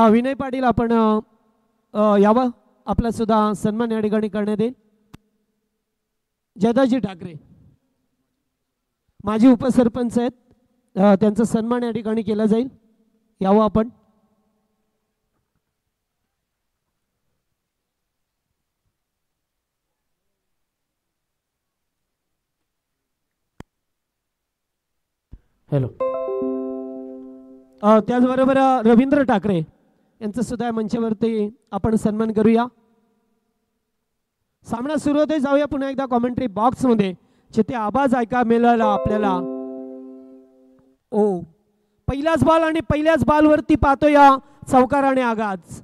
विनय पाटील आपण यावं, आपला सुद्धा सन्मान या ठिकाणी करण्यात येईल। जयदाजी ठाकरे माजी उपसरपंच आहेत, त्यांचा सन्मान या ठिकाणी केला जाईल, यावं आपण। हॅलो, त्याचबरोबर रवींद्र ठाकरे यांचं सुद्धा मंचावरती आपण सन्मान करूया। सामना सुरू होते, जाऊया पुन्हा एकदा कॉमेंट्री बॉक्स मध्ये, जिथे आवाज ऐका मिळाला आपल्याला। ओ पहिलाच बॉल आणि पहिल्याच बॉलवरती पाहतो या चौकार आणि आगाज।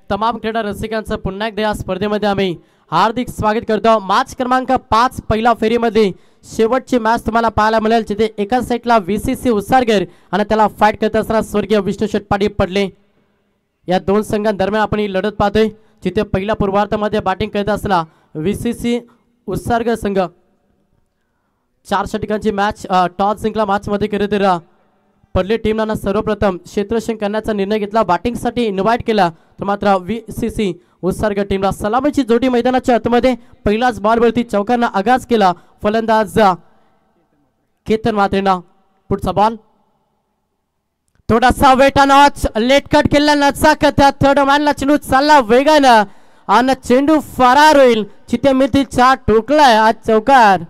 तमाम क्रीडा रसिकांचं पुन्हा एकदा या स्पर्धेमध्ये आम्ही हार्दिक स्वागत करतो। मॅच क्रमांक 5 पहिल्या फेरीमध्ये शेवटची मॅच तुम्हाला पाहायला मिळेल, जिथे एका साइडला VCC उसारगर आणि त्याला फाईट करत असताना स्वर्गीय विष्णू शेट पाटील पडले। या दोन संघांदरम्यान आपण ही लढत पाहतोय, जिथे पहिल्या पूर्वार्धामध्ये बॅटिंग करत असताना VCC उसारगर संघ 4 षटकांची मॅच टॉस जिंकला मॅच मध्ये खरे तर पडले टीमला सर्वप्रथम क्षेत्ररक्षण करण्याचा निर्णय घेतला, बॅटिंगसाठी इन्व्हाइट केला, तर मात्र VCC उसारगर टीमला सलामीची जोडी मैदानाच्या आतमध्ये पहिलाच बॉलवरती चौकारनं आगाज केला फलंदाज केतन म्हात्रेंना। पुढचा बॉल थोडासा वेट नॉच लेट कट केला, त्या थर्ड मॅनला चेंडू चालला वेगानं आणि चेंडू फरार होईल, जिथे मिळतील 4 ठोकलाय आज चौकार।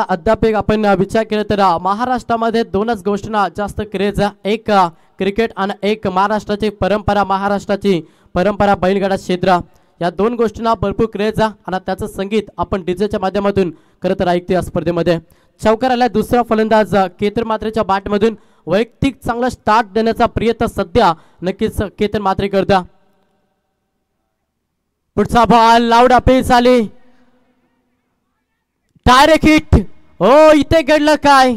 अद्याप आपण विचार केला तर महाराष्ट्रामध्ये 2च गोष्टींना जास्त क्रेज, एक क्रिकेट आणि एक महाराष्ट्राची परंपरा, महाराष्ट्राची परंपरा बैलगाडा क्षेत्र, या 2 गोष्टींना भरपूर क्रेज आणि त्याचं संगीत आपण डीजेच्या माध्यमातून खरं तर ऐकतो। या स्पर्धेमध्ये चौकार आला दुसरा फलंदाज केतन म्हात्रेच्या बॅटमधून, वैयक्तिक चांगला स्टार्ट देण्याचा प्रयत्न सध्या नक्कीच केतन म्हात्रे करता। पुढचा बॉल लाऊड अपील आली, डायरेक्ट हिट। हो इथे घडलं काय,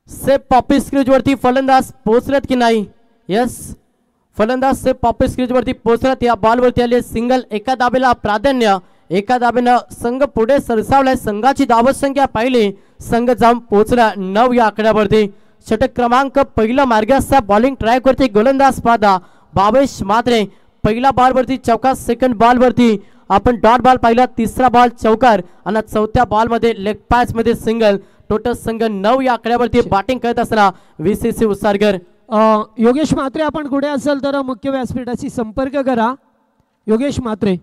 सेफ पॉपी स्क्रीज वरती फलंदाज पोहोचलेत की नाही? यस, फलंदाज सेफ पॉपी स्क्रीज वरती पोहोचलेत। या बॉल वरती आले सिंगल, एका दाबेला प्राधान्य, एका दाबेनं संघ पुढे सरसावलाय, संघाची धावसंख्या पाहिली, संघ जाऊन पोहोचला 9 या आकड्यावरती। षटक क्रमांक पहिला मार्गाचा बॉलिंग ट्रॅक वरती गोलंदाज पादा भावेश म्हात्रे, पहिला बॉल वरती चौकार, सेकंड बॉल वरती आपण डॉट बॉल पाहिला, तिसरा बॉल चौकार आणि चौथ्या बॉल मध्ये लेग पॅच मध्ये सिंगल। टोटल संघ 9 या आकड्यावरती बॅटिंग करत असताना VCC उसारगर। योगेश म्हात्रे आपण कुठे असेल तर मुख्य व्यासपीठाशी संपर्क करा, योगेश म्हात्रे।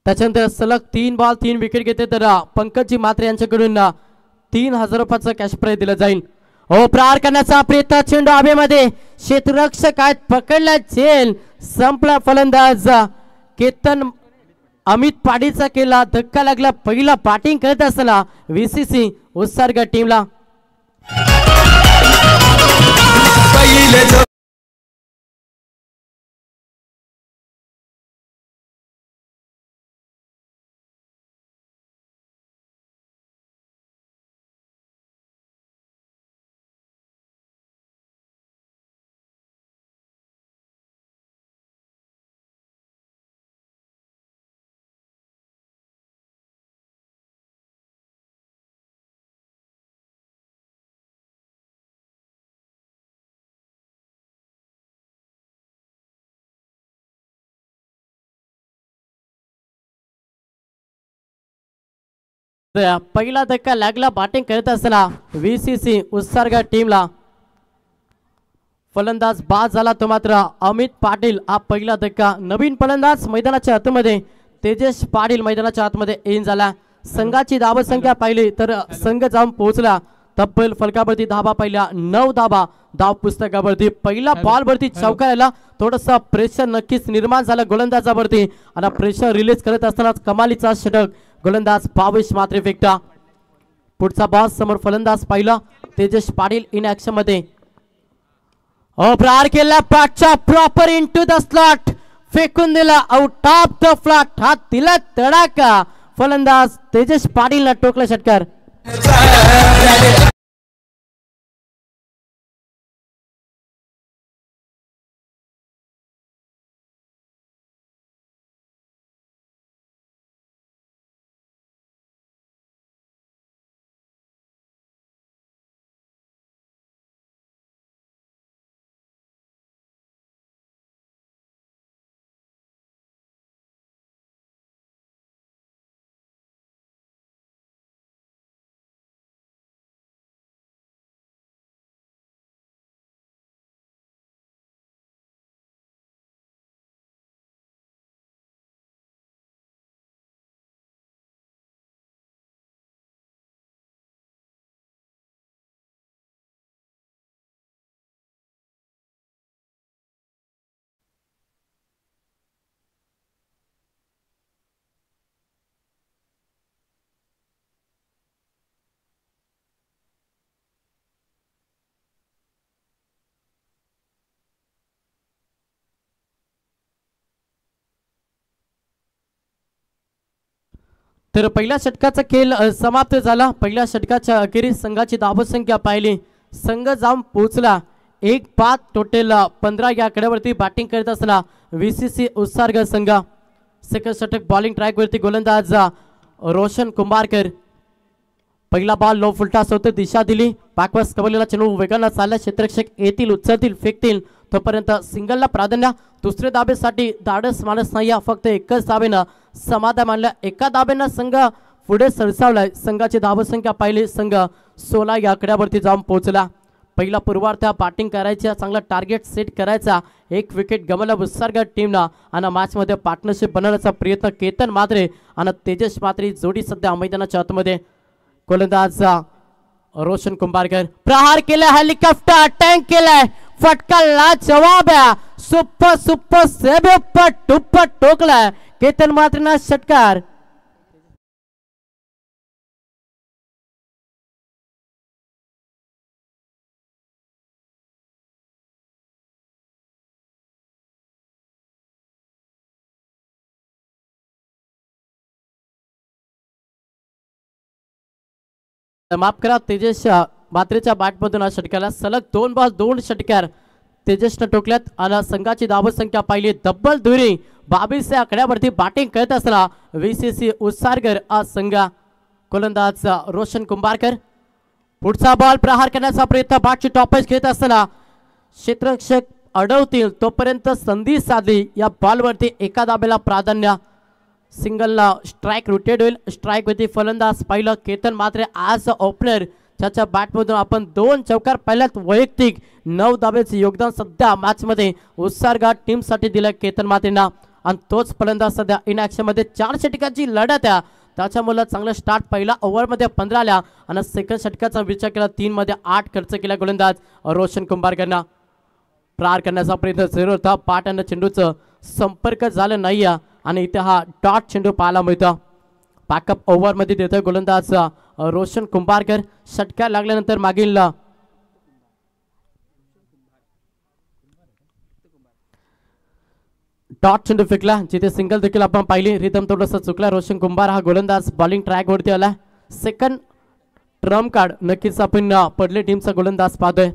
त्याच्यानंतर सलग 3 बॉल 3 विकेट घेते तर पंकजी म्हात्रे यांच्याकडून 3000 रुपयाचं कॅश प्राइज दिलं जाईल। हो प्रहार करण्याचा प्रयत्न, चेंडू हवेमध्ये, क्षेत्ररक्षक आहेत, पकडला झेल, संपला फलंदाज केतन अमित पाटीलचा केला, धक्का लागला पहिला बॅटिंग करत असताना VCC उसारगर टीमला। पहिला धक्का लागला बॅटिंग करत असताना VCC उसारगर टीमला, फलंदाज बाद झाला तो मात्र अमित पाटील। हा पहिला धक्का, नवीन फलंदाज मैदानाच्या आतमध्ये तेजस पाटील मैदानाच्या आतमध्ये इन झाला। संघाची धावसंख्या पाहिली तर संघ जाऊन पोहोचला तब्बल फलकावरती धाबा पहिल्या 9 धाबा धाव पुस्तकावरती। पहिला बॉल वरती चौकाराला थोडंसं प्रेशर नक्कीच निर्माण झालं गोलंदाजावरती आणि प्रेशर रिलीज करत असताना कमालीचा षटक गोलंदाज भावेश म्हात्रे फेकता। पुढचा बॉल समोर फलंदाज पाहिला तेजस पाटील इन ऍक्शन मध्ये प्रहार केला पाठच्या प्रॉपर इनटू द स्लॉट फेकून दिला आउट ऑफ द फ्लॉट हात दिला तडाका फलंदाज तेजस पाटीलला टोकला षटकार तर पहिल्या षटकाचा खेळ समाप्त झाला पहिल्या षटकाच्या अखेरीस संघाची धावसंख्या पाहिली संघ जाऊन पोहोचला 1-5 टोटल 15 या आकड्यावरती बॅटिंग करत असला VCC उत्सर्ग संघ सेकंड षटक बॉलिंग ट्रॅक वरती गोलंदाज रोशन कुंभारकर पहिला बॉल लो फुलटॉस होते दिशा दिली बॅकवर्स कवलेला चेंडू वेगाने चालला क्षेत्ररक्षक येतील उचलतील फेकतील तोपर्यंत सिंगलला प्राधान्य दुसरे धाबेसाठी धाडस माणस नाही फक्त एकच धाबेनं समाधान मानलं एका धाबेनं संघ पुढे सरसावलाय संघाची धावसंख्या पाहिली संघ 16 या आकड्यावरती जाऊन पोहोचला पहिला पूर्वार्ध बॅटिंग करायचा चांगला टार्गेट सेट करायचा एक विकेट गमावला उत्सर्ग टीमनं आणि मॅच मध्ये पार्टनरशिप बनवण्याचा प्रयत्न केतन मात्रे आणि तेजस मात्रे जोडी सध्या मैदानाच्या आतमध्ये गोलंदाज रोशन कुंभारकर प्रहार केला हेलिकॉप्टर टँक केलाय फटका ला जवाब आहे सुपर सुपर सेब टुप्पट टोकलाय केतन मात्रेना षटकार माफ करा तेजस मात्रेच्या बॅटमधून षटकाला सलग 2 बॉल 2 षटकार तेजसनं टोकल्यात आणि संघाची धावसंख्या पाहिली डबल दुरी 22 या आकड्यावरती बॅटिंग करत असताना VCC उत्सर्गर आज संघ गोलंदाज रोशन कुंभारकर पुढचा बॉल प्रहार करण्याचा प्रयत्न बॅटची टॉपच घेत असताना क्षेत्ररक्षक अडवतील तोपर्यंत संधी साधली या बॉलवरती एका धाब्याला प्राधान्य सिंगलला स्ट्राइक रोटेट होईल स्ट्राइक वरती फलंदाज पाहिलं केतन मात्रे आज ओपनर त्याच्या बॅटमधून आपण 2 चौकार पाहिल्यात वैयक्तिक 9 धाब्याचे योगदान सध्या मॅच मध्ये उत्सर्ग टीम साठी दिलं केतन मात्रेंना आणि तोच फलंदाज सध्या इन ऍक्शन मध्ये 4 षटकांची लढत आहे त्याच्यामुळे चांगला स्टार्ट पहिला ओव्हर मध्ये 15 आल्या आणि सेकंड षटकाचा विचार केला 3 मध्ये 8 खर्च केला गोलंदाज रोशन कुंभारकरना प्रहार करण्याचा प्रयत्न सुरू होता पाठ आणि चेंडूचं संपर्क झालं नाही आणि इथे हा डॉट चेंडू पाहायला मिळतो बॅकअप ओव्हर मध्ये देतोय गोलंदाज रोशन कुंभारकर षटकार लागल्यानंतर मागील डॉट चेंडू फेकला जिथे सिंगल देखील आपण पाहिली रिदम थोडंसं चुकला रोशन कुंभार हा गोलंदाज बॉलिंग ट्रॅक वरती आला सेकंड ट्रम्प कार्ड नक्कीच आपण पडले टीमचा गोलंदाज पाहतोय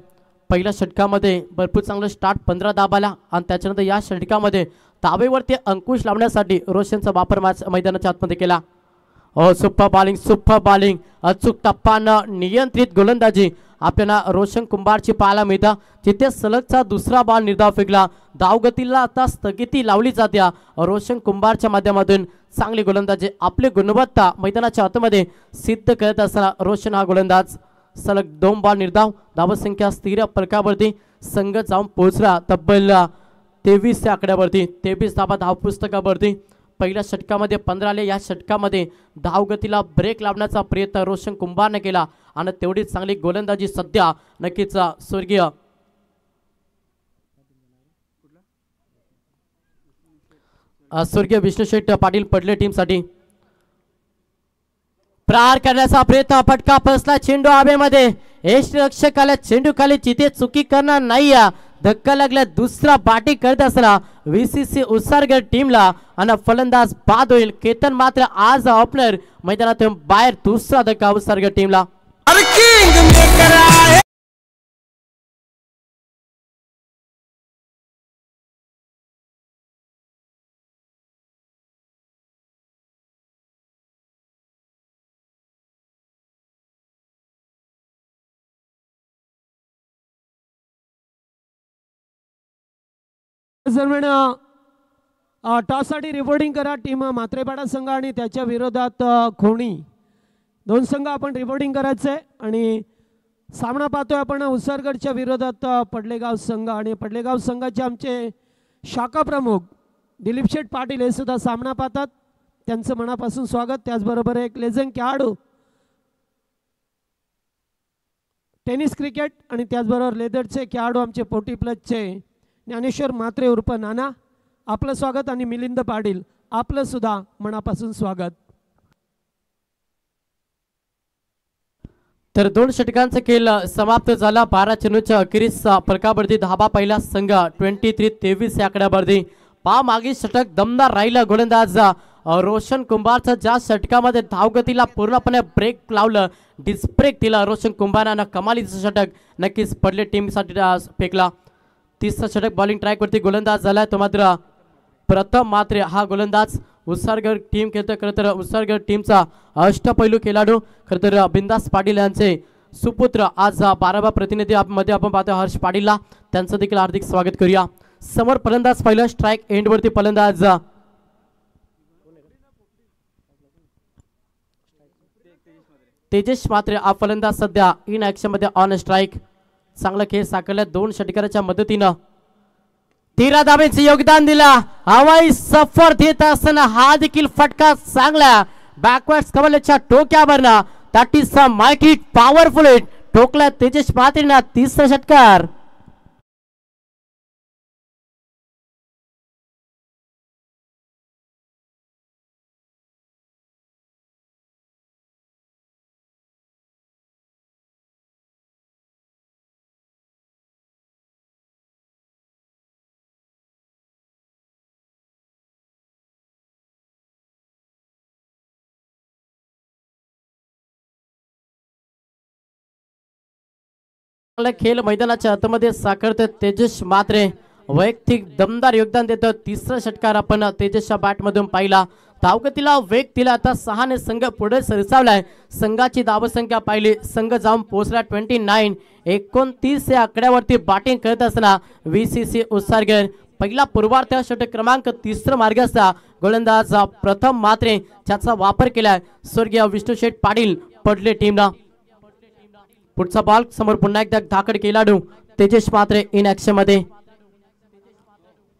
पहिल्या षटकामध्ये भरपूर चांगलं स्टार्ट 15 धाबाला आणि त्याच्यानंतर या षटकामध्ये धाबेवरती अंकुश लावण्यासाठी रोशनचा वापर मॅच मैदानाच्या आतमध्ये केला सुपर बॉलिंग अचूक टप्पानं नियंत्रित गोलंदाजी आपल्याला रोशन कुंभारची पाहायला मिळतं जिथे सलगचा दुसरा बॉल निर्धाव फेकला धावगतीला आता स्थगिती लावली जाते रोशन कुंभारच्या माध्यमातून चांगली गोलंदाजी आपली गुणवत्ता मैदानाच्या आतमध्ये सिद्ध करत असताना रोशन हा गोलंदाज सलग 2 बॉल निर्धाव धावसंख्या स्थिर फलकावरती संघ जाऊन पोहोचला तब्बल 23 या आकड्यावरती 23 धाबा धावपुस्तकावरती पहिल्या षटकामध्ये 15 आले या षटकामध्ये धावगतीला ब्रेक लावण्याचा प्रयत्न रोशन कुंभारने केला आणि तेवढीच चांगली गोलंदाजी सध्या नक्कीच स्वर्गीय विष्णू शेठ पाटील पडले टीमसाठी प्रहार करण्याचा प्रयत्न, फटका फसला, चेंडू हवेमध्ये, यष्टिरक्षकाला चेंडू खाली, जिथे चुकी करणार नाही, धक्का लागला, दुसरा बाटी करत असला VCC उसारगर टीमला आणि फलंदाज बाद होईल. केतन मात्र आज ओपनर मैदानातून बाहेर, दुसरा धक्का उसारगर टीमला. दरम्यान टॉससाठी रिपोर्टिंग करा टीम म्हात्रेपाडा संघ आणि त्याच्या विरोधात खोणी, दोन संघ आपण रिपोर्टिंग करायचं आहे. आणि सामना पाहतोय आपण उसरगडच्या विरोधात पडलेगाव संघ, आणि पडलेगाव संघाचे आमचे शाखा प्रमुख दिलीप शेठ पाटील हे सुद्धा सामना पाहतात. त्यांचं मनापासून स्वागत. त्याचबरोबर एक लेजंड खेळाडू टेनिस क्रिकेट आणि त्याचबरोबर लेदरचे खेळाडू आमचे 40+ ज्ञानेश्वर म्हात्रे उर्फ नाना, आपलं स्वागत. आणि मिलिंद पाटील, आपलं सुद्धा मनापासून स्वागत. तर 2 षटकांचा खेळ समाप्त झाला. 12 चेंडूच्या अखेरीस फरकावरती धाबा पहिला संघ 23-23 या आकड्यावरती. मागील षटक दमदार राहिलं. गोलंदाज रोशन कुंभारचा ज्या षटकामध्ये धावगतीला पूर्णपणे ब्रेक लावलं, डिस्ब्रेक दिला रोशन कुंभारानं, कमालीचं षटक नक्कीच पडले टीमसाठी फेकला. 30चा षटक बॉलिंग ट्रॅकवरती गोलंदाज झाला, तो मात्र प्रथम मात्रे हा गोलंदाज. उसारगड टीम खेळतं. खरं तर उसारगड टीमचा अष्टपैलू खेळाडू खरं तर बिंदास पाटील यांचे सुपुत्र आज 12व्या प्रतिनिधी मध्ये आपण पाहतो हर्ष पाटीलला, त्यांचं देखील हार्दिक स्वागत करूया. समोर फलंदाज पहिलं, स्ट्राईक एंडवरती फलंदाज तेजस मात्रे हा फलंदाज सध्या इन ऍक्शन मध्ये ऑन स्ट्राईक. चांगला खेळ साकारला 2 षटकाराच्या मदतीनं. 13 धाब्यांचे योगदान दिला. हवाई सफर देत असताना हा देखील फटका चांगला बॅकवर्ड्स कमलच्या टोक्यावरना. That is a mighty hit, powerful hit. ठोकला तेजस मात्रेंना 30चा षटकार. खेळ मैदानाच्या आतमध्ये साकारते तेजस मात्रे, वैयक्तिक दमदार योगदान देतो. 3रा षटकार आपण तेजसच्या बॅटमधून पाहिला. धावगतीला वेग दिला. आता 6 ने संघ पुढे सरसावलाय. संघाची धावसंख्या पाहिली, संघ जाऊन पोहोचला 29-29 या आकड्यावरती बॅटिंग करत असताना VCC उसारगर पहिला पूर्वार्ध षटक क्रमांक 3 मार्गाचा गोलंदाज प्रथम मात्रे ज्याचा वापर केलाय स्वर्गीय विष्णू शेठ पाटील पडले टीमला. पुढचा बॉल समोर पुन्हा एकदा धाकड खेळाडू तेजस मात्रे इन ऍक्शन मध्ये.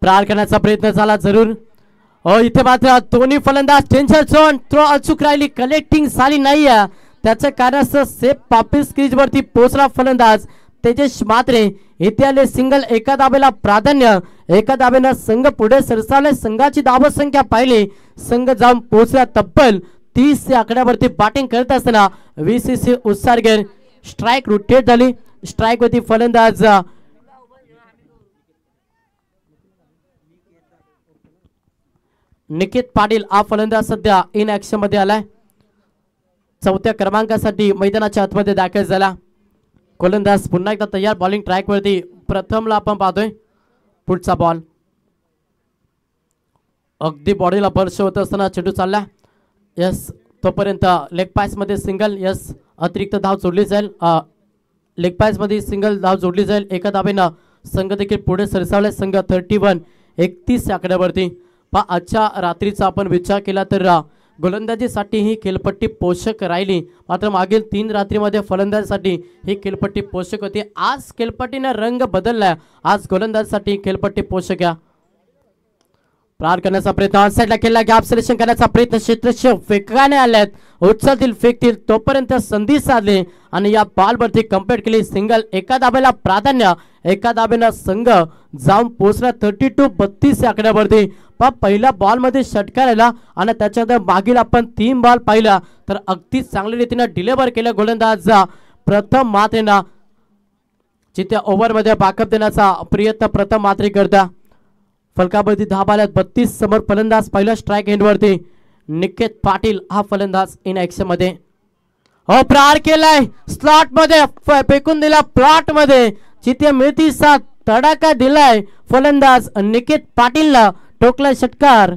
प्रहार करण्याचा प्रयत्न झाला जरूर. इथे मात्र दोन्ही फलंदाज डेंजर झोन, थ्रो अचूक राहिली, कलेक्टिंग झाली नाही. त्याचं कारण सेफ पॉपिस क्रीज वरती पोहोचला फलंदाज तेजस मात्रे. इथे आले सिंगल, एका धाब्याला प्राधान्य, एका धाब्यानं संघ पुढे सरसावले. संघाची धावसंख्या पाहिली, संघ जाऊन पोहोचला तब्बल 30 या आकड्यावरती बॅटिंग करत असताना VCC उसारगर. स्ट्राइक रोटेट झाली. स्ट्राइक वरती फलंदाज निकेत पाटील हा फलंदाज सध्या इन ऍक्शन मध्ये आलाय. 4थ्या क्रमांकासाठी मैदानाच्या आतमध्ये दाखल झाला. गोलंदाज पुन्हा एकदा तयार बॉलिंग ट्रॅक वरती. प्रथमला आपण पाहतोय पुढचा बॉल. अगदी बॉडीला स्पर्श होत असताना चेंडू चालला. यस, तोपर्यंत लेग पॅच मध्ये सिंगल. यस, अतिरिक्त धाव जोडली जाईल. लेग पॅच मध्ये सिंगल धाव जोडली जाईल. एका धावेनं संघ देखील पुढे सरसावला. संघ 31-31 आकड्यावरती. आजच्या रात्रीचा आपण विचार केला तर गोलंदाजीसाठी ही खेळपट्टी पोषक राहिली, मात्र मागील 3 रात्रीमध्ये फलंदाजीसाठी ही खेळपट्टी पोषक होती. आज खेळपट्टीने रंग बदललाय. आज गोलंदाजीसाठी खेळपट्टी पोषक आहे. प्रहार करण्याचा प्रयत्न ऑनसाइडला केला. गॅप सिलेक्शन करण्याचा प्रयत्न क्षेत्ररक्षक वेगाने आल्यात. उचलतील फेकतील तोपर्यंत संधी साधली आणि या बॉलवरती कंप्लीट केली सिंगल. एका दाब्याला प्राधान्य, एका दाब्यानं संघ जाऊन पोहोचला 32-32 या आकड्यावरती. पहिल्या बॉलमध्ये षटकार आला आणि त्याच्यानंतर मागील आपण 3 बॉल पाहिला तर अगदी चांगल्या रीतीने डिलिव्हर केलं गोलंदाज प्रथम मात्रेनं. जिथे ओव्हरमध्ये बॅकअप देण्याचा प्रयत्न प्रथम मात्रे करता. फलकावरती 10 बॉलात 32 समोर फलंदाज पहिला स्ट्राईक एंडवरती. निकेत पाटील हा फलंदाज इन ऍक्शन मध्ये. हो प्रहार केलाय स्लॉट मध्ये फेकून दिला प्लॉट मध्ये. जिथे मिळती साथ तडाखा दिलाय फलंदाज निकेत पाटीलला. टोकला षटकार.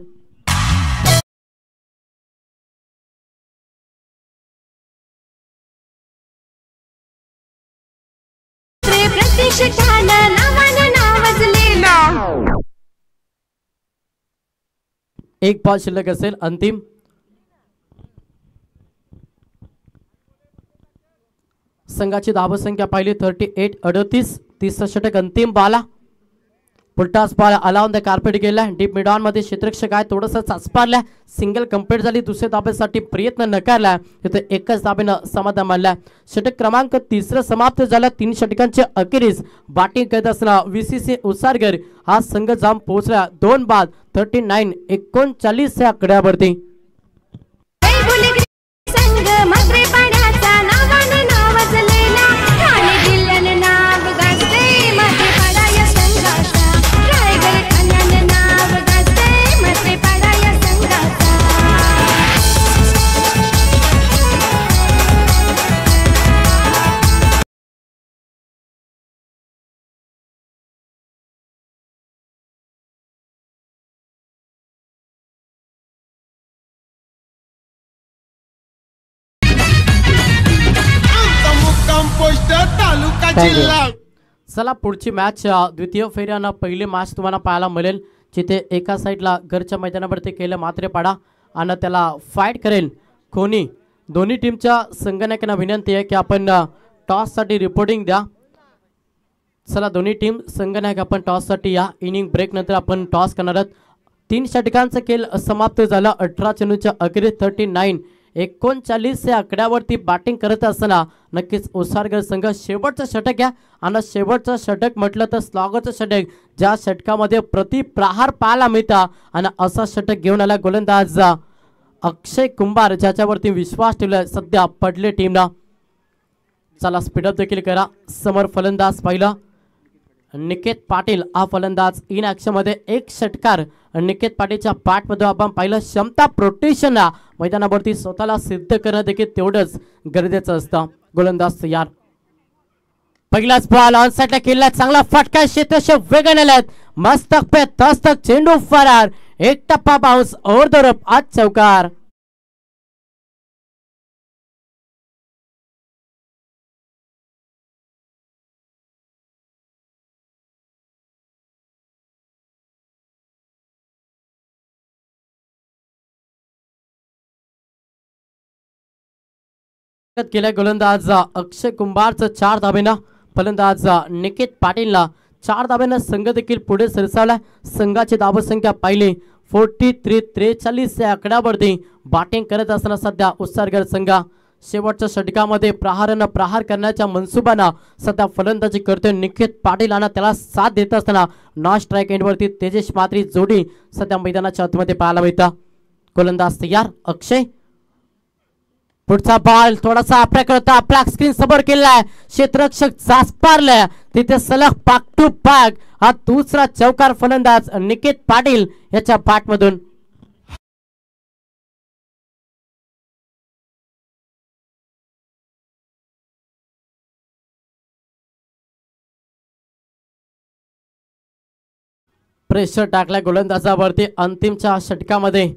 एक बॉल शिल्लक असेल अंतिम. संघाची धावसंख्या पाहिली 38-38. तिसरं षटक अंतिम बाला. पुलटास बॉल अलाउन द कार्पेट गेला. डीप मिड ऑन मध्ये क्षेत्ररक्षक आहे थोडंसं चाचपारल्या. सिंगल कंप्लीट झाली. दुसऱ्या धाब्यासाठी प्रयत्न नकारला. तिथे एकच धाब्यानं समाधान मानला. षटक क्रमांक 3 समाप्त झाला. 3 षटकांच्या अखेरीस बॅटिंग करत असताना VCC उसारगर हा संघ जाऊन पोहोचला 2 बाद 39-39 या आकड्यावरती. चला पुढची मॅच द्वितीय फेऱ्यानं पहिली मॅच तुम्हाला पाहायला मिळेल. जिथे एका साईडला घरच्या मैदानावरती केलं मात्रेपाडा आणि त्याला फाईट करेल कोणी. दोन्ही टीमच्या संगणकांना विनंती आहे की आपण टॉससाठी रिपोर्टिंग द्या. चला दोन्ही टीम संगणक आपण टॉससाठी या. इनिंग ब्रेक नंतर आपण टॉस करणार आहोत. 3 षटकांचा खेळ समाप्त झाला. 18 चेंडूच्या अखेरीस 39-39 या आकड्यावरती बॅटिंग करत असताना नक्कीच उसारगर संघ शेवटचं षटक घ्या. आणि शेवटचं षटक म्हटलं तर स्लॉगरचं षटक ज्या षटकामध्ये प्रति प्रहार पाहायला मिळता आणि असा षटक घेऊन आला गोलंदाज अक्षय कुंभार ज्याच्यावरती विश्वास ठेवला सध्या पडले टीमला. चला स्पीडअप देखील करा. समोर फलंदाज पहिला निकेत पाटील हा फलंदाज इन ऍक्शन मध्ये. एक षटकार निकेत पाटीलच्या बॅटमध्ये आपण पाहिलं. क्षमता प्रोटेक्शन मैदानावरती स्वतःला सिद्ध करणं देखील तेवढंच गरजेचं असतं. गोलंदाज तयार. पहिलाच बॉल ऑन साइडला केला. चांगला फटका क्षेत्ररक्षक वेगाने आल्यात. मस्तक पे तस्तक चेंडू फरार. एक टप्पा बाउन्स ओव्हर द रफ आज चौकार. केल्या गोलंदाज अक्षय कुंभारचं 4 धाब्यानं. फलंदाज निकेत पाटीलला 4 धाब्यानं संघ देखील पुढे सरसावला. संघाची धावसंख्या पाहिली 43-43 या आकड्यावरती बॅटिंग करत असताना सध्या उसारगर संघ शेवटच्या षटकामध्ये प्रहारानं प्रहार करण्याच्या मनसुबानं सध्या फलंदाजी करतोय निकेत पाटील आणि त्याला साथ देत असताना नॉन स्ट्राईक एंडवरती तेजस मात्री जोडी सध्या मैदानाच्या आतमध्ये पाहायला मिळतं. गोलंदाज तयार अक्षय. पुढचा बॉल थोडासा आपल्याकडे आपला स्क्रीन समोर केलाय. क्षेत्ररक्षक चाचपारलाय तिथे सलग पाक टू पाक हा दुसरा चौकार फलंदाज निकेत पाटील याच्या बॅटमधून. प्रेशर टाकलाय गोलंदाजावरती. अंतिमच्या षटकामध्ये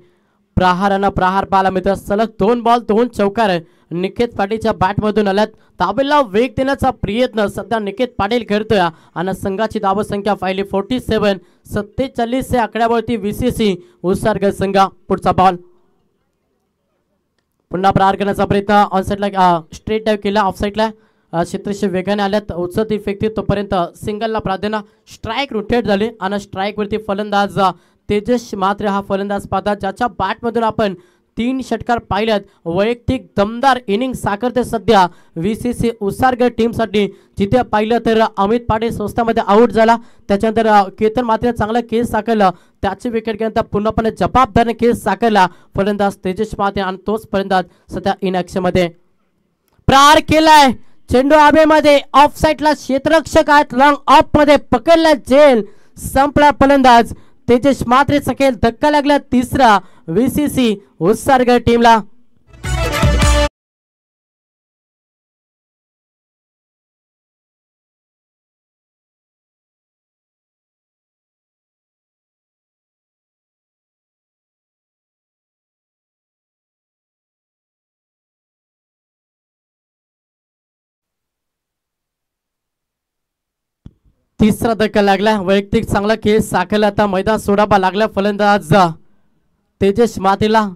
प्रहारानं प्रहार पाहायला मिळतं. सलग 2 बॉल 2 चौकार निकेत पाटीलच्या बॅटमधून आल्यात. ताबेला वेग देण्याचा प्रयत्न सध्या निकेत पाटील करतोय आणि संघाची धावसंख्या पाहिली 47-47 या आकड्यावरती VCC उसारगर संघ. पुढचा बॉल पुन्हा प्रहार करण्याचा प्रयत्न ऑन साइडला स्ट्रेट डाईव्ह केला. ऑफ साइडला क्षेत्ररक्षक वेगाने आल्यात. उचलती फेकती तोपर्यंत सिंगलला प्राधान्य. स्ट्राईक रोटेट झाली आणि स्ट्राईक वरती फलंदाज तेजस मात्रे हा फलंदाज पाहतात, ज्याच्या बॅटमधून आपण 3 षटकार पाहिल्यात. वैयक्तिक दमदार इनिंग साकारते सध्या VCC उसारगड टीमसाठी. जिथे पाहिलं तर अमित पाटील स्वस्तामध्ये आउट झाला, त्याच्यानंतर केतन मात्रे चांगला केस साकारला, त्याची विकेट घेण्यानंतर पूर्णपणे जबाबदारीने केस साकारला फलंदाज तेजस मात्रे आणि तोच फलंदाज सध्या इन ॲक्शन मध्ये प्रहार केलाय. चेंडू हवेमध्ये ऑफ साइडला क्षेत्ररक्षक आहेत, लॉंग ऑफ मध्ये पकडला, जेल संपला फलंदाज तेजस मात्रे सकेल. धक्का लागला तिसरा VCC उसारगड टीमला. तिसरा धक्का लागला, वैयक्तिक चांगला खेळ साकारला. आता मैदान सोडावा लागला फलंदाज तेजस मात्रेला.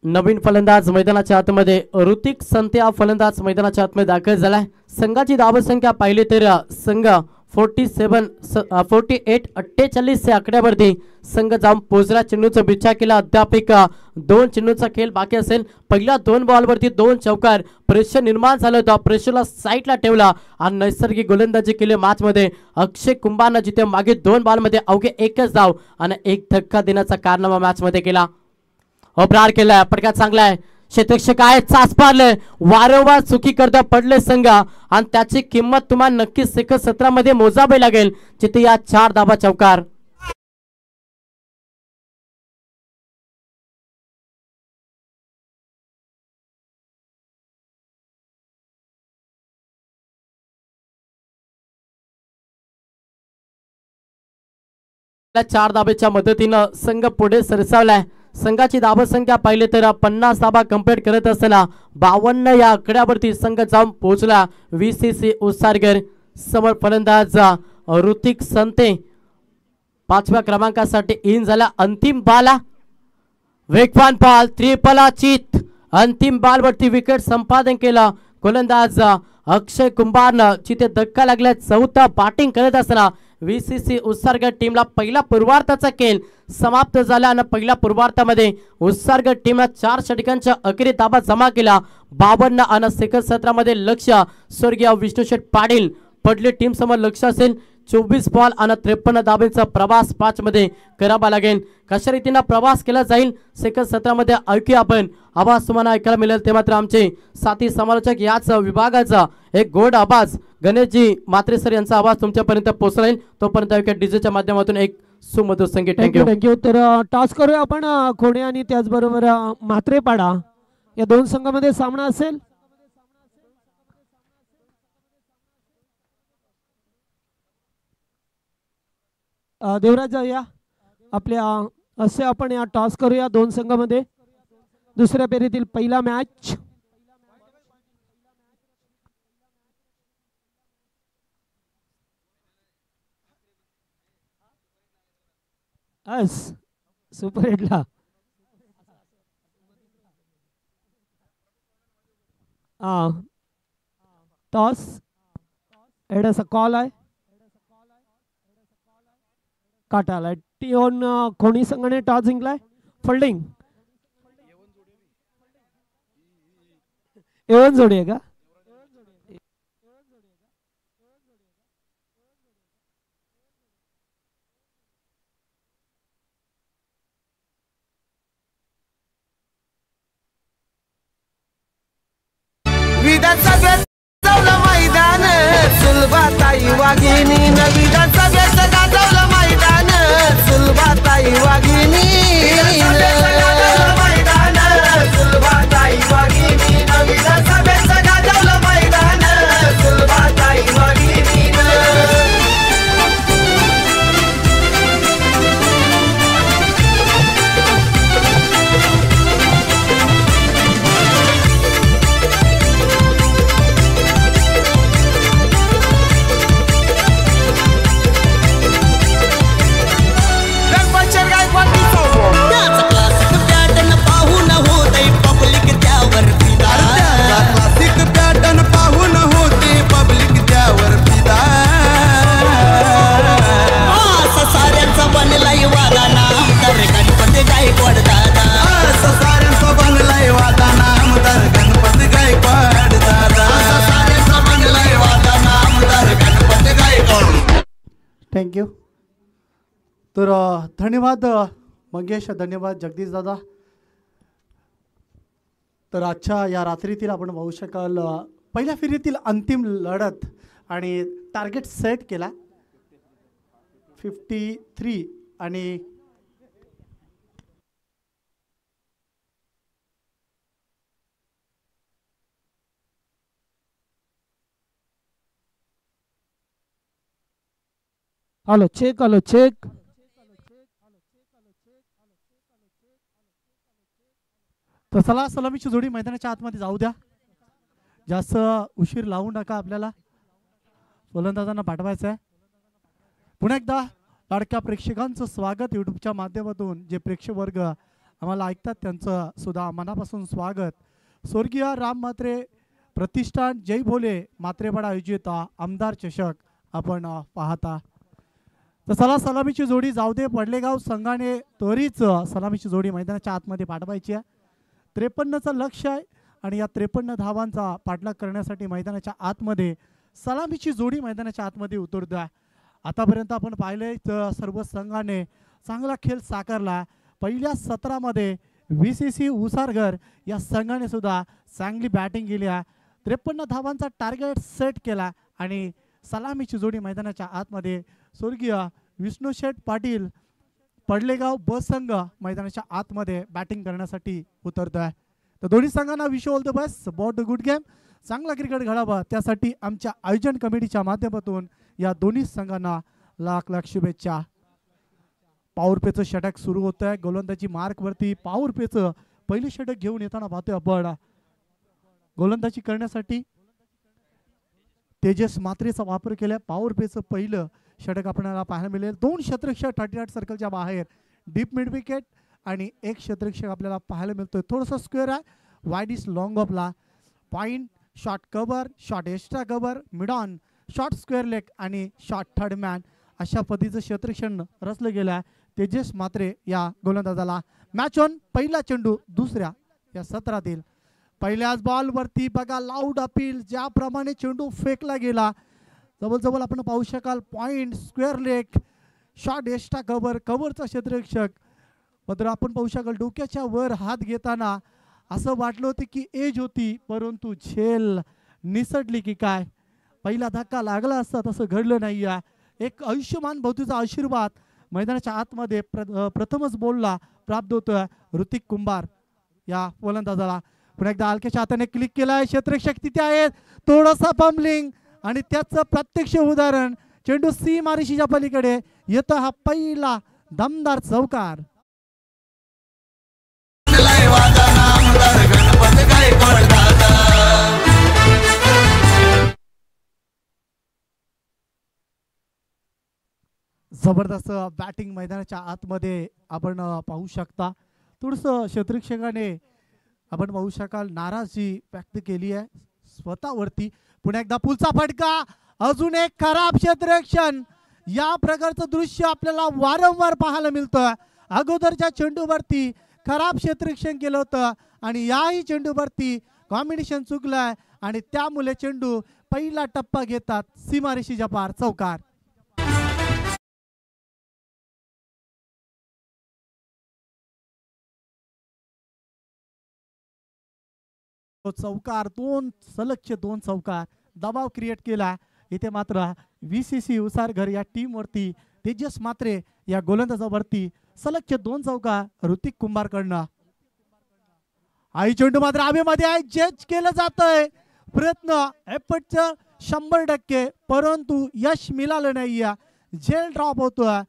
नवीन फलंदाज मैदानाच्या आतमध्ये ऋतिक संते हा फलंदाज मैदानाच्या आतमध्ये दाखल झालाय. संघाची धावसंख्या पाहिली तर संघ 48-48 या आकड्यावरती संघ जाऊन पोहोचला. चेंडूचा बिछा केला, अद्याप 2 चेंडूचा खेळ बाकी असेल. पहिल्या 2 बॉलवरती 2 चौकार, प्रेशर निर्माण झालं होतं, प्रेशरला साईडला ठेवला आणि नैसर्गिक गोलंदाजी केली मॅच मध्ये अक्षय कुंभारनं, जिथे मागे 2 बॉलमध्ये अवघे 1च धाव आणि 1 धक्का देण्याचा कारनामा मॅच मध्ये केला. प्रहार केलाय, पटका चांगला आहे, क्षेत्ररक्षक आहे, चाच मारले, वारंवार चुकी करता पडले संघ आणि त्याची किंमत तुम्हाला नक्कीच सेकंद 17 मध्ये मोजावी लागेल, जिथे या 4 धावा चौकार. चार धाब्याच्या मदतीनं संघ पुढे सरसावलाय. संघाची धावसंख्या पाहिली तर 50 धाबा कंप्लीट करत असताना 52 या आकड्यावरती संघ जाऊन पोहोचला. VCC उसारगड समोर फलंदाज ऋतिक संते 5व्या क्रमांकासाठी इन झाला. अंतिम बाला, वेगवान बॉल, त्रिफलाचीत अंतिम बॉलवरती विकेट संपादन केला गोलंदाज अक्षय कुंभारनं, जिथे धक्का लागला. 4था बॅटिंग करत असताना VCC उसारगड टीमला पहिला पूर्वार्धाचा खेळ समाप्त झाला आणि पहिल्या पूर्वार्धामध्ये उसारगड टीमला 4 षटकांच्या अखेरी धाबा जमा केला. 52 आणि सेकंद 17 मध्ये लक्ष स्वर्गीय विष्णुशेठ पाटील पडले. टीम समोर लक्ष असेल. 24 बॉल आणि 53 धाब्यांचा प्रवास 5 मध्ये करावा लागेल. कशा रीतीने प्रवास केला जाईल सेकंद 17 मध्ये ऐकूया आपण. आवाज तुम्हाला ऐकायला मिळेल ते मात्र आमचे साथी समालोचक याच विभागाचा एक गोड आवाज गणेशजी मात्रे सर यांचा आवाज तुमच्यापर्यंत पोहोचला. तोपर्यंत ऐकूया डीजेच्या माध्यमातून एक सुमधुर संगीत. थँक्यू. तर टॉस करूया आपण. खोडे आणि त्याचबरोबर मात्रेपाडा या 2 संघामध्ये सामना असेल. देवराज या आपल्या असे आपण या टॉस करूया 2 संघामध्ये. दुसऱ्या फेरीतील पहिला मॅच सुपर हिटला टॉस एडाचा कॉल आहे. काटाला टीओन खोणी संघाने टॉस जिंकलाय. फिल्डिंग एवन जोडी आहे का? विधानसभेत गाजवलं मैदान सुलभाताई वाघिणी, विधानसभेत गाजवलं मैदान सुलभाताई वाघिणी, मैदान सुलभाताई वाघिणी, विधानसभेत गाजवलं मैदान सुलभाताई वाघिणी. थँक्यू. तर धन्यवाद मंगेश, धन्यवाद जगदीश दादा. तर आजच्या या रात्रीतील आपण पाहू शकाल पहिल्या फेरीतील अंतिम लढत आणि टार्गेट सेट केला 53 आणि हॅलो चेक, हॅलो चेक. तर चला सलामीची जोडी मैदानाच्या आतमध्ये जाऊ द्या. जास्त उशीर लावू नका. आपल्याला गोलंदाजांना पाठवायचं आहे. पुन्हा एकदा लाडक्या प्रेक्षकांचं स्वागत यूट्यूबच्या माध्यमातून. जे प्रेक्षक वर्ग आम्हाला ऐकतात त्यांचं सुद्धा मनापासून स्वागत. स्वर्गीय राम म्हात्रे प्रतिष्ठान जय भोले म्हात्रेपाडा आयोजित आमदार चषक आपण पाहता. तर चला सलामीची जोडी जाऊ दे. पडलेगाव संघाने त्वरित सलामीची जोडी मैदानाच्या आतमध्ये पाठवायची आहे. 53चं लक्ष आहे आणि या 53 धावांचा पाठलाग करण्यासाठी मैदानाच्या आतमध्ये सलामीची जोडी मैदानाच्या आतमध्ये उतरतो आहे. आतापर्यंत आपण पाहिले तर सर्व संघाने चांगला खेळ साकारला. पहिल्या सत्रामध्ये VCC उसारघर या संघाने सुद्धा चांगली बॅटिंग केली आहे. 53 धावांचा टार्गेट सेट केला आणि सलामीची जोडी मैदानाच्या आतमध्ये स्वर्गीय विष्णू शेठ पाटील पडलेगाव ब संघ मैदानाच्या आतमध्ये बॅटिंग करण्यासाठी उतरतो आहे. तर दोन्ही संघांना wish all the best, about the good game. चांगला क्रिकेट खेळावा त्यासाठी आमच्या आयोजन कमिटीच्या माध्यमातून या दोन्ही संघांना लाख लाख शुभेच्छा. पॉवर प्लेचं षटक सुरू होत आहे. गोलंदाजी मार्कवरती पॉवर प्लेचं पहिलं षटक घेऊन येताना पाहतोय आपण. गोलंदाजी करण्यासाठी तेजस मात्रेचा वापर केला. पॉवर प्लेचं पहिलं षटक आपल्याला पाहायला मिळेल. 2 क्षेत्ररक्षक 38 सर्कलच्या बाहेर डीप मिड विकेट आणि 1 क्षेत्ररक्षक आपल्याला पाहायला मिळतोय. थोडंसं स्क्वेअर आहे. वाईड इज लॉंग ऑफला point, short cover, short extra cover, mid on, short square leg आणि शॉर्ट थर्ड मॅन अशा पद्धतीचं क्षेत्ररक्षण रचलं गेलं आहे. तेजस मात्रे या गोलंदाजाला. मॅच ऑन पहिला चेंडू दुसऱ्या या सत्रातील. पहिल्याच बॉलवरती बघा लाऊड अपील. ज्याप्रमाणे चेंडू फेकला गेला जवळ आपण पाहू शकाल. Point, square leg, short extra cover, कव्हरचा क्षेत्ररक्षक मात्र आपण पाहू शकाल. डोक्याच्या वर हात घेताना असं वाटलं होतं की एज होती, परंतु झेल निसटली की काय. पहिला धक्का लागला असता तसं घडलं नाही आहे. एक आयुष्यमान भवतीचा आशीर्वाद मैदानाच्या आतमध्ये प्रथमच बॉलला प्राप्त होतोय ऋतिक कुंभार या गोलंदाजाला. पुन्हा एकदा हलक्याच्या हाताने क्लिक केलाय. क्षेत्ररक्षक तिथे आहेत. थोडासा पंबलिंग आणि त्याचं प्रत्यक्ष उदाहरण चेंडू सीमारेषेच्या पलीकडे येतो. हा पहिला दमदार चौकार. जबरदस्त बॅटिंग मैदानाच्या आतमध्ये आपण पाहू शकता. थोडंसं क्षेत्ररक्षकाने आपण पाहू शकाल नाराजी व्यक्त केली आहे स्वतःवरती. पुन्हा एकदा पुलचा फटका. अजून एक खराब क्षेत्ररक्षण. या प्रकारचं दृश्य आपल्याला वारंवार पाहायला मिळतं. अगोदरच्या चेंडूवरती खराब क्षेत्ररक्षण केलं होतं आणि याही चेंडूवरती कॉम्बिनेशन चुकलंय आणि त्यामुळे चेंडू पहिला टप्पा घेतात सीमारेषेच्या पार. चौकार. चौकार. 2 सलगचे 2 चौकार. दबाव क्रिएट केला. इथे मात्र VCC उसारघर या टीम वरती तेजस मात्रे या गोलंदाजावरती सलगचे 2 चौकार ऋतिक कुंभार कडनं. आई चेंडू मात्र हवेमध्ये आहे. जज केलं जातंय. प्रयत्न एफर्टचं 100%, परंतु यश मिळालं नाही. झेल ड्रॉप होतोय.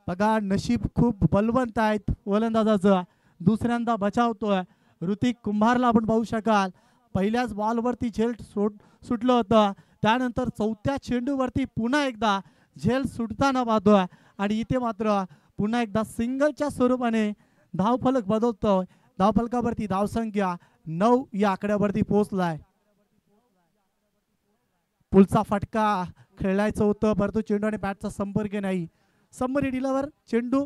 बघा नशीब खूप बलवंत आहेत गोलंदाजाचं. दुसऱ्यांदा बचावतोय ऋतिक कुंभारला आपण पाहू शकाल. पहिल्याच बॉलवरती झेल सुटलं होतं. त्यानंतर चौथ्या चेंडूवरती पुन्हा एकदा झेल सुटताना पाहतोय आणि इथे मात्र पुन्हा एकदा सिंगलच्या स्वरूपाने धावफलक बदलतोय. धावफलकावरती धावसंख्या 9 या आकड्यावरती पोहोचलाय. पुलचा फटका खेळायचं होतं परंतु चेंडू आणि बॅटचा संपर्क नाही. समरी डिलावर चेंडू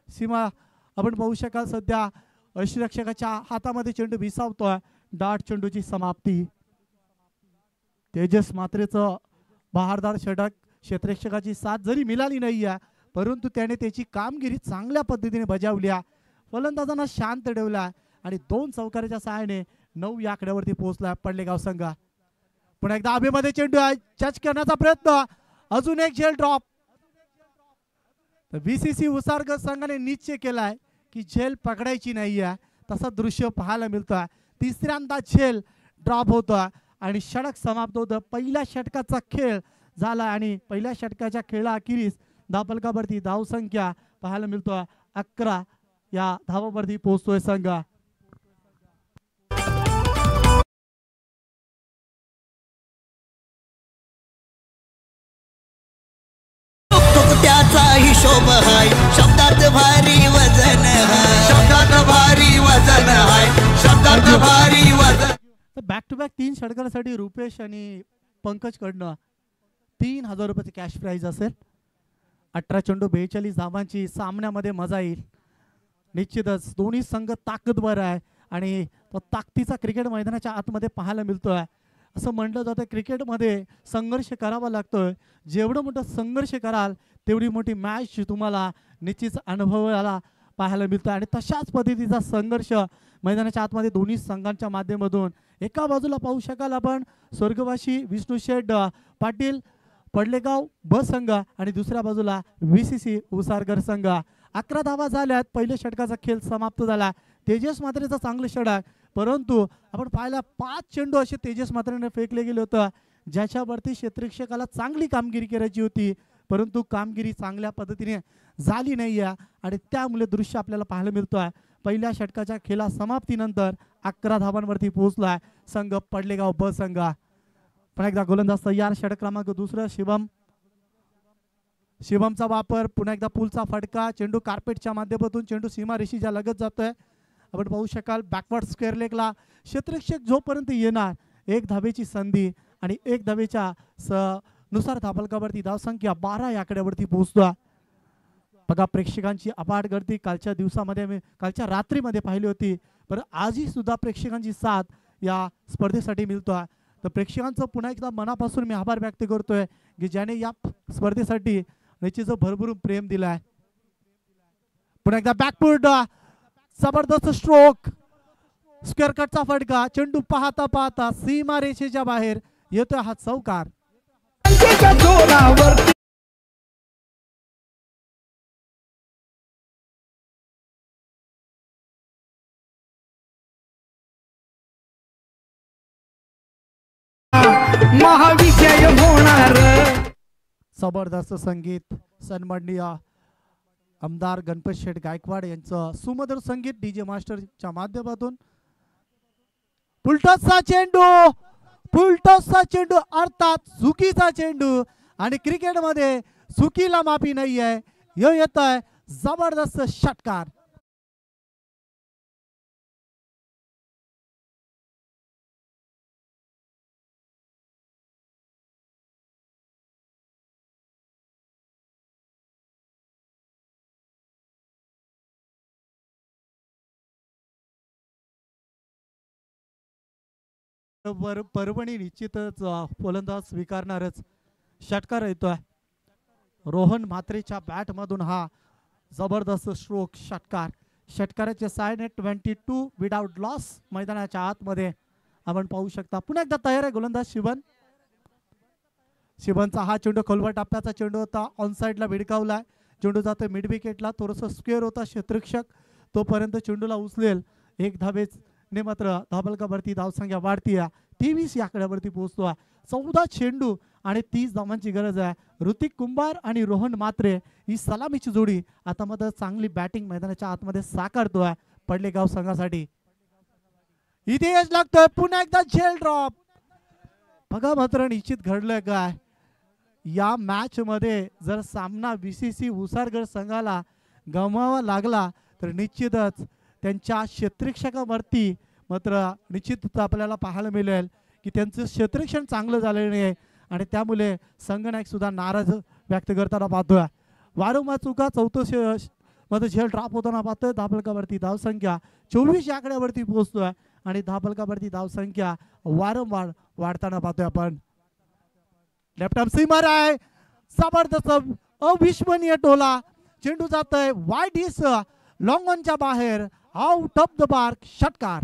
सीमा आपण पाहू शकाल. सध्या यष्टिरक्षकाच्या हातामध्ये चेंडू विसावतोय. डाट चेंडूची समाप्ती. तेजस मात्रेचं बहारदार षटक क्षेत्ररक्षकाची साथ जरी मिळाली नाही आहे, परंतु त्याने त्याची कामगिरी चांगल्या पद्धतीने बजावली आहे. फलंदाजांना शांत ठेवला आणि 2 चौकाराच्या सहाय्याने 9 या आकड्यावरती पोहोचला पडलेगाव संघ. पुन्हा एकदा आबेमध्ये चेंडू आहे, टच करण्याचा प्रयत्न, अजून एक झेल ड्रॉप. बीसीसी उसारकर संघाने निश्चय केलाय की झेल पकडायची नाही आहे, तसा दृश्य पाहायला मिळतोय. तिसऱ्यांदा झेल ड्रॉप होतोय आणि षटक समाप्त होतं. पहिल्या षटकाचा खेळ झाला आणि पहिल्या षटकाच्या खेळाअखेरीस धावफलकावरती धावसंख्या पाहायला मिळतोय 11 या धावावरती पोहोचतोय संघ. त्याचा हिशोब हाय, शब्दात भारी वजन हाय, शब्दात भारी वजन हाय, शब्दात भारी वजन. बॅक टू बॅक 3 षटकांसाठी रुपेश आणि पंकज कडनं 3000 रुपयाची कॅश प्राइज असेल. 18 चेंडू 42 धावांची सामन्यामध्ये मजा येईल. निश्चितच दोन्ही संघ ताकदवर आहे आणि तो ताकदीचा क्रिकेट मैदानाच्या आतमध्ये पाहायला मिळतोय. असं म्हटलं जातं क्रिकेटमध्ये संघर्ष करावा लागतोय. जेवढं मोठं संघर्ष कराल तेवढी मोठी मॅच तुम्हाला निश्चित अनुभवायला पाहायला मिळतं आणि तशाच पद्धतीचा संघर्ष मैदानाच्या आतमध्ये दोन्ही संघांच्या माध्यमातून. एका बाजूला पाहू शकाल आपण स्वर्गवासी विष्णू शेठ पाटील पडलेगाव ब संघ आणि दुसऱ्या बाजूला VCC उसारकर संघ. 11 धावा झाल्यात. पहिल्या षटकाचा खेळ समाप्त झाला. तेजस मात्रेचा चांगलं षटक, परंतु आपण पाहिला 5 चेंडू असे तेजस मात्रेने फेकले गेले होते ज्याच्यावरती क्षेत्ररक्षकाला चांगली कामगिरी करायची होती, परंतु कामगिरी चांगल्या पद्धतीने झाली नाही आहे आणि त्यामुळे दृश्य आपल्याला पाहायला मिळतोय. पहिल्या षटकाच्या खेळा समाप्तीनंतर 11 धावांवरती पोहोचलाय संघ पडलेगाव ब संघ. पुन्हा एकदा गोलंदाज तयार. षटक क्रमांक 2 शिवमचा वापर. पुन्हा एकदा पुलचा फटका. चेंडू कार्पेटच्या माध्यमातून चेंडू सीमा रेषेच्या लगत जातोय. आपण पाहू शकाल बॅकवर्ड स्क्वेअर लेगला क्षेत्ररक्षक जोपर्यंत येणार 1 धावेची संधी आणि 1 धावेच्या नुसार धावफलकावरती धावसंख्या 12 या आकड्यावरती पोहोचतोय. बघा प्रेक्षकांची अपाट गर्दी कालच्या दिवसामध्ये कालच्या रात्रीमध्ये पाहिली होती, पण आजही सुद्धा प्रेक्षकांची साथ या स्पर्धेसाठी मिळतोय. तर प्रेक्षकांचं पुन्हा एकदा मनापासून मी आभार व्यक्त करतोय की ज्याने या स्पर्धेसाठी निश्चित भरभरून प्रेम दिलाय. पुन्हा एकदा बॅकफूट जबरदस्त स्ट्रोक. स्क्वेअर कटचा फटका. चेंडू पाहता पाहता सीमा रेषेच्या बाहेर येतोय हा चौकार. महाविजय होणार. जबरदस्त संगीत सन्माननीय आमदार गणपत शेठ गायकवाड यांचं सुमधुर संगीत डीजे मास्टरच्या माध्यमातून. फुलटॉसचा चेंडू अर्थात चुकीचा चेंडू आणि क्रिकेटमध्ये चुकीला माफी नाही आहे. हे येतोय जबरदस्त षटकार. परभणी निश्चितच फलंदाज स्वीकारणारच. षटकार येतोय रोहन म्हात्रेच्या बॅट मधून. हा जबरदस्त स्ट्रोक षटकार. षटकाराचे सायने 22 विदाउट लॉस मैदानाच्या आतमध्ये आपण पाहू शकता. पुन्हा एकदा तयार आहे गोलंदाज शिवनचा हा चेंडू खोलवर टप्प्याचा चेंडू होता. ऑन साइडला भिडकावलाय. चेंडू जातोय मिड विकेटला. थोडंसं स्क्वेअर होता क्षेत्ररक्षक तोपर्यंत चेंडूला उचलेल. 1 धावेने मात्र धावफलकावरती धावसंख्या वाढती आहे. 23 या आकड्यावरती पोहोचतो. 14 चेंडू आणि 30 धावांची गरज आहे. ऋतिक कुंभार आणि रोहन म्हात्रे ही सलामीची जोडी आता मात्र चांगली बॅटिंग मैदानाच्या आतमध्ये साकारतोय पडलेगाव संघासाठी. इथे यश लागतोय. पुन्हा एकदा झेल ड्रॉप. बघा मात्र निश्चित घडलंय काय या मॅच मध्ये. जर सामना VCC उसारगड संघाला गमवावा लागला तर निश्चितच त्यांच्या क्षेत्ररक्षकावरती मात्र निश्चित आपल्याला पाहायला मिळेल की त्यांचं क्षेत्ररक्षण चांगलं झालेलं नाही आणि त्यामुळे संघनायक सुद्धा नाराज व्यक्त करताना पाहतोय. वारंवार चुका. 4 मध्ये झेल ड्रॉप होताना पाहतोय. धावफलकावरती धावसंख्या 24 या आकड्यावरती पोहोचतोय आणि धावफलकावरती धावसंख्या वारंवार वाढताना पाहतोय आपण. लेफ्ट आर्म सीमर आहे. जबरदस्त अविस्मरणीय टोला. चेंडू जातोय वाईट डिस लॉंग ऑनच्या बाहेर, आउट ऑफ द मार्क, षटकार.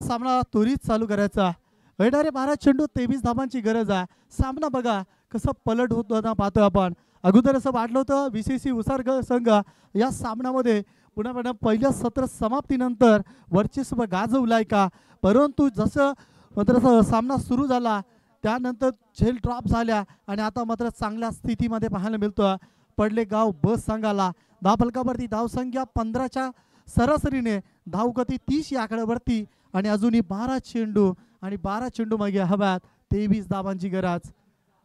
सामना त्वरित चालू करायचा. येणारे 12 चेंडू 23 धावांची गरज आहे. सामना बघा कसं पलट होताना पाहतोय आपण. अगोदर असं वाटलं होतं VCC उसारगड संघ या सामन्यामध्ये पुन्हा पहिल्या सत्र समाप्तीनंतर वर्चस्व गाजवलाय का, परंतु जसं मात्र सामना सुरू झाला त्यानंतर झेल ड्रॉप झाल्या आणि आता मात्र चांगल्या स्थितीमध्ये पाहायला मिळतोय. पडलेगाव बस संघाला धावफलकावरती धावसंख्या 15च्या सरासरीने, धावगती 30 या आकड्यावरती आणि अजूनही 12 चेंडू आणि 12 चेंडू मागे हव्यात. 23 धावांची गरज.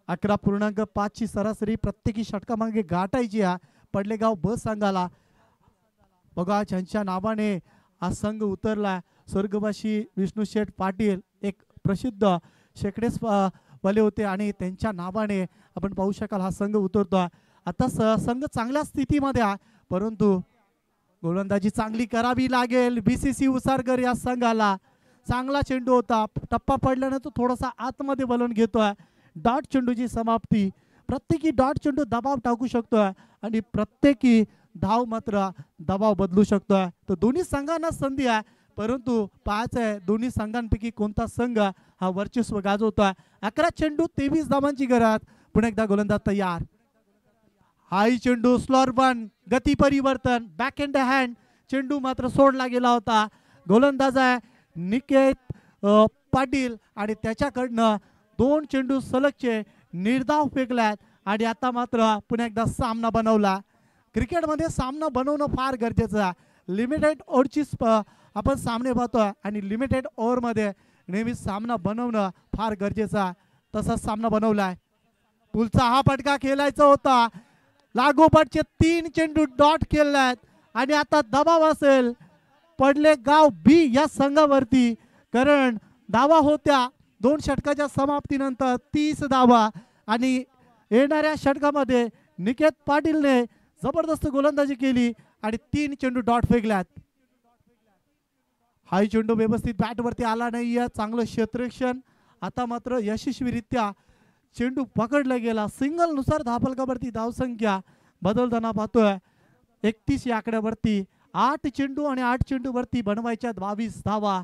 11.5ची सरासरी प्रत्येकी षटका मागे गाठायची आहे पडलेगाव बस संघाला. बघा ज्यांच्या नावाने हा संघ उतरला, स्वर्गवासी विष्णू शेठ पाटील एक प्रसिद्ध शेकडेस वाले होते आणि त्यांच्या नावाने आपण पाहू शकाल हा संघ उतरतो. आता संघ चांगल्या स्थितीमध्ये आहे, परंतु गोलंदाजी चांगली करावी लागेल VCC उसारगर या संघाला. चांगला चेंडू होता, टप्पा पडल्याने तो थोडासा आतमध्ये वळण घेतोय. डॉट चेंडूची समाप्ती. प्रत्येकी डॉट चेंडू दबाव टाकू शकतोय आणि प्रत्येकी धाव मात्र दबाव बदलू शकतोय. तर दोन्ही संघांना संधी आहे, परंतु पाहायचं आहे दोन्ही संघांपैकी कोणता संघ हा वर्चस्व गाजवतोय. 11 चेंडू 23 धावांची गरज. पुन्हा एकदा गोलंदाज तयार. हाई चेंडू स्लॉर वन, गती परिवर्तन, बॅक हँड हँड. चेंडू मात्र सोडला गेला होता. गोलंदाज आहे निकेत पाटील आणि त्याच्याकडनं 2 चेंडू सलगचे निर्धाव फेकल्यात आणि आता मात्र पुन्हा एकदा सामना बनवला. क्रिकेटमध्ये सामना बनवणं फार गरजेचं आहे. लिमिटेड ओव्हरची आपण सामने पाहतोय आणि लिमिटेड ओव्हरमध्ये नेहमी सामना बनवणं फार गरजेचं आहे. तसाच सामना बनवलाय. पुलचा हा फटका खेळायचा होता. लागोपाठचे 3 चेंडू डॉट खेळल्यात आणि आता दबाव असेल पडलेगाव B या संघावरती, कारण धावा होत्या 2 षटकाच्या समाप्तीनंतर 30 धावा आणि येणाऱ्या षटकामध्ये निकेत पाटीलने जबरदस्त गोलंदाजी केली आणि 3 चेंडू डॉट फेकल्यात. हाही चेंडू व्यवस्थित बॅटवरती आला नाहीये. चांगलं क्षेत्ररक्षण. आता मात्र यशस्वीरित्या चेंडू पकडला गेला. सिंगल नुसार धावफलकावरती धावसंख्या बदलताना पाहतोय 31 या आकड्यावरती. 8 चेंडू आणि 8 चेंडू वरती बनवायच्या 22 धावा.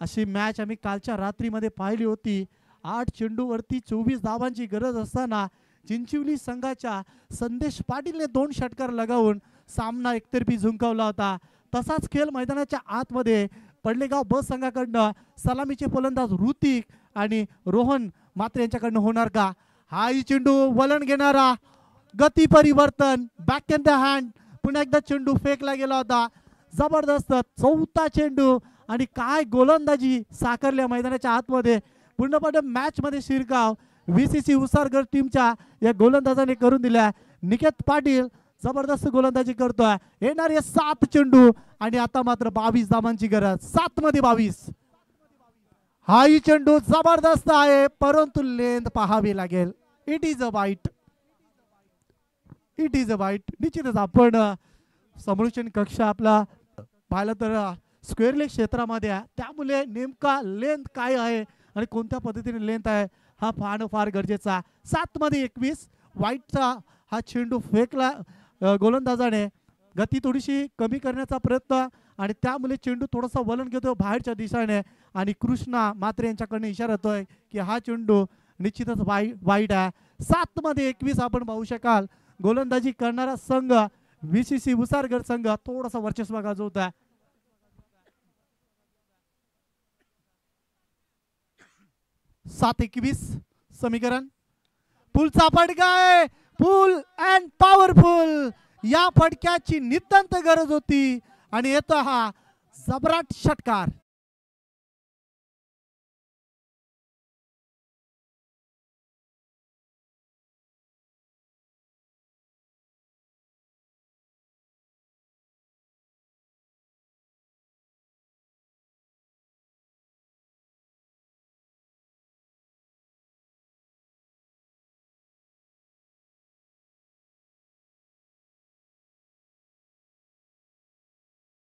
अशी मॅच आम्ही कालच्या रात्रीमध्ये पाहिली होती. 8 चेंडू वरती 24 धावांची गरज असताना चिंचवली संघाच्या संदेश पाटीलने 2 षटकार लगावून सामना एकतर्फी झुंकवला होता. तसाच खेळ मैदानाच्या आतमध्ये पडलेगाव ब संघाकडनं सलामीचे फलंदाज ऋतिक आणि रोहन मात्र यांच्याकडनं होणार का. हाही चेंडू वलन घेणारा, गती परिवर्तन, बॅक इन द हँड. पुन्हा एकदा चेंडू फेकला गेला होता. जबरदस्त 4था चेंडू आणि काय गोलंदाजी साकारल्या मैदानाच्या आतमध्ये. पूर्णपणे मॅच मध्ये शिरकाव VCC उसारगड टीमच्या या गोलंदाजाने करून दिल्या. निकेत पाटील जबरदस्त गोलंदाजी करतोय. येणारे 7 चेंडू आणि आता मात्र 22 धावांची गरज. 7 मध्ये 22. हाही चेंडू जबरदस्त आहे, परंतु लेंथ पाहावी लागेल. इट इज अ वाईट. इट इज अ वाईट. निश्चितच आपण समालोचन कक्ष आपला पाहिलं तर स्क्वेअर लेग क्षेत्रामध्ये आहे, त्यामुळे नेमका लेंथ काय आहे आणि कोणत्या पद्धतीने लेंथ आहे हा पाहणं फार गरजेचं आहे. 7 मध्ये 21. वाईटचा हा चेंडू फेकला गोलंदाजाने. गती थोडीशी कमी करण्याचा प्रयत्न आणि त्यामुळे चेंडू थोडासा वलन घेतो बाहेरच्या दिशेने आणि कृष्णा मात्र यांच्याकडनं इशारा होतोय की हा चेंडू निश्चितच वाईट आहे. 7 मध्ये 21 आपण पाहू शकाल. गोलंदाजी करणारा संघ VCC उसारगड संघ थोडासा वर्चस्व गाजवत आहे. सात 21 समीकरण. पुलचा फटका आहे, फुल अँड पॉवरफुल. या फटक्याची नितांत गरज होती आणि येतो हा जबराट षटकार.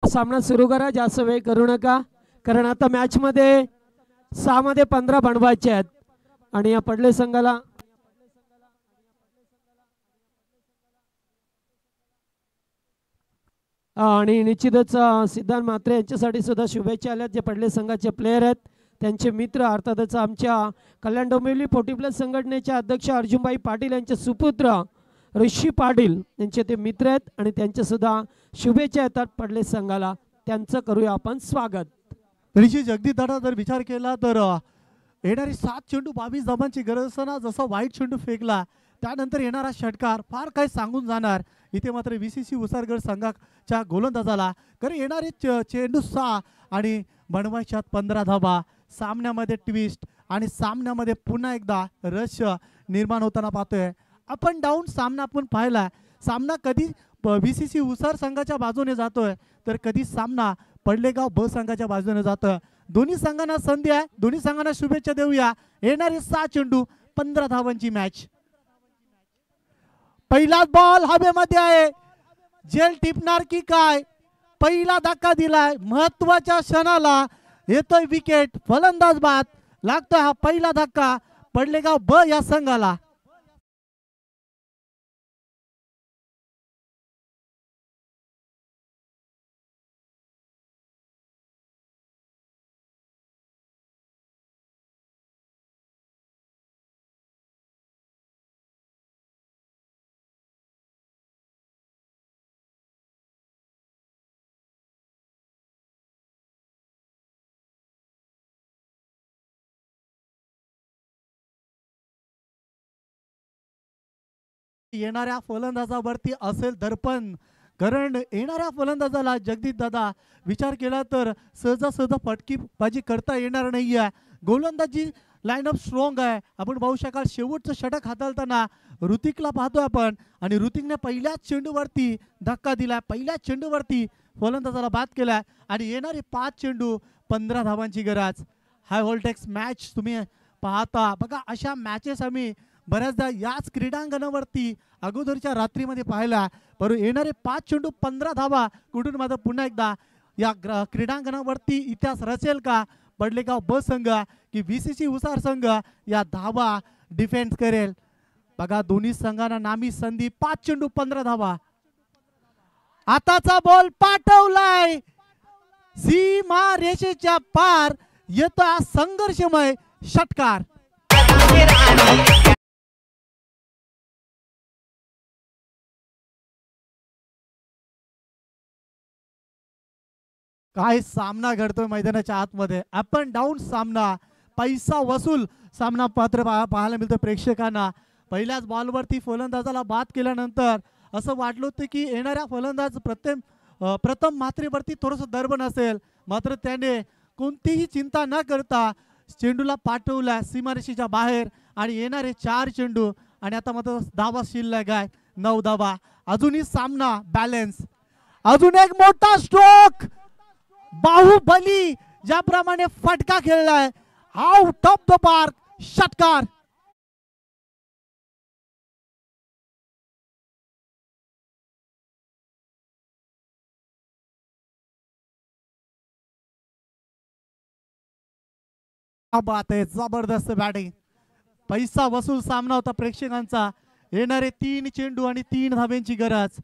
सामना सुरू करा, जास्त वेळ करू नका, कारण आता मॅच मध्ये 6 मध्ये 15 बनवायचे आहेत आणि या पडले संघाला आणि निश्चितच सिद्धांत म्हात्रे यांच्यासाठी सुद्धा शुभेच्छा आल्यात. जे पडले संघाचे प्लेयर आहेत त्यांचे मित्र, अर्थातच आमच्या कल्याण डोंबिवली 40+ संघटनेचे अध्यक्ष अर्जुनभाई पाटील यांचे सुपुत्र ऋषी पाटील यांचे ते मित्र आहेत आणि त्यांच्या सुद्धा शुभेच्छा येतात पडले संघाला. त्यांचं करूया आपण स्वागत. ऋषी जगदीश दादा जर विचार केला तर येणारी 7 चेंडू 22 धावांची गरज असताना जसा वाईट चेंडू फेकला त्यानंतर येणारा षटकार फार काही सांगून जाणार. इथे मात्र VCC उसारगड संघाच्या गोलंदाजाला कारण येणारे चेंडू 6 आणि बनवायच्यात 15 धावा. सामन्यामध्ये ट्विस्ट आणि सामन्यामध्ये पुन्हा एकदा रश निर्माण होताना पाहतोय. अप अँड डाऊन सामना आपण पाहिला. सामना कधी VCC उसार संघाच्या बाजूने जातोय तर कधी सामना पडलेगाव ब संघाच्या बाजूने जातोय. दोन्ही संघांना संधी आहे, दोन्ही संघांना शुभेच्छा देऊया. येणारे 6 चेंडू 15 धावांची मॅच. पहिलाच बॉल हवेमध्ये आहे, जेल टिपणार की काय. पहिला धक्का दिलाय, महत्वाच्या क्षणाला येतोय विकेट. फलंदाज बाद लागतोय हा पहिला धक्का पडलेगाव ब या संघाला. येणाऱ्या फलंदाजावरती असेल दर्पण, कारण येणाऱ्या फलंदाजाला जगदीश दादा विचार केला तर सहजासहज फटकीबाजी करता येणार नाही आहे. गोलंदाजी लाईनअप स्ट्रॉंग आहे. आपण पाहू शकाल शेवटचं षटक हाताळताना ऋतिकला पाहतोय आपण आणि ऋतिकने पहिल्याच चेंडूवरती धक्का दिलाय, पहिल्याच चेंडूवरती फलंदाजाला बाद केलाय आणि येणारे 5 चेंडू 15 धावांची गरज. हाय व्होल्टेक्स मॅच तुम्ही पाहता बघा. अशा मॅचेस आम्ही बऱ्याचदा याच क्रीडांगणावरती अगोदरच्या रात्रीमध्ये पाहिला. परंतु येणारे 5 चेंडू 15 धावा कुठून मात्र पुन्हा एकदा या क्रीडांगणावरती इतिहास रचेल का पडलेगाव ब संघ की VCC उसार संघ या धावा डिफेंड करेल. बघा दोन्ही संघांना नामी संधी. 5 चेंडू 15 धावा. आताचा बॉल पाठवलाय सीमा रेषेच्या पार. येतो हा संघर्षमय षटकार. काय सामना घडतोय मैदानाच्या आतमध्ये. अप अँड डाऊन सामना, पैसा वसूल सामना पात्र पाहायला मिळतो प्रेक्षकांना. पहिल्याच बॉलवरती फलंदाजाला बाद केल्यानंतर असं वाटलं होतं की येणाऱ्या फलंदाज प्रथम मात्रेवरती थोडंसं दर्पण असेल, मात्र त्याने कोणतीही चिंता न करता चेंडूला पाठवला सीमारेषेच्या बाहेर आणि येणारे 4 चेंडू आणि आता मात्र धावा शिल्लक आहे 9 धावा. अजूनही सामना बॅलन्स. अजून एक मोठा स्ट्रोक. बाहुबली ज्याप्रमाणे फटका खेळलाय आउट ऑफ द पार्क षटकार. बात आहे, जबरदस्त बॅटिंग. पैसा वसूल सामना होता प्रेक्षकांचा. येणारे 3 चेंडू आणि 3 धाब्यांची गरज.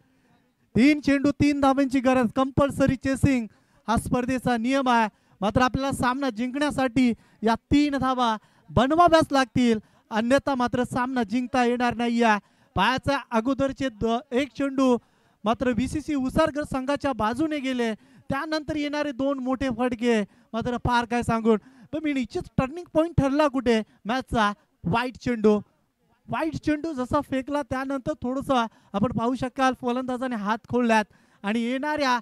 3 चेंडू 3 धाब्यांची गरज. कंपल्सरी चेसिंग हा स्पर्धेचा नियम आहे. मात्र आपल्याला सामना जिंकण्यासाठी या 3 धावा बनवाव्याच लागतील, अन्यथा मात्र सामना जिंकता येणार नाही आहे. पायाच्या अगोदरचे 1 चेंडू मात्र बीसीसी उसारगर संघाच्या बाजूने गेले. त्यानंतर येणारे 2 मोठे फटके मात्र फार काय सांगून. पण मी निश्चित टर्निंग पॉइंट ठरला कुठे मॅचचा. वाईट चेंडू जसा फेकला त्यानंतर थोडंसं आपण पाहू शकाल फलंदाजाने हात खोलल्यात आणि येणाऱ्या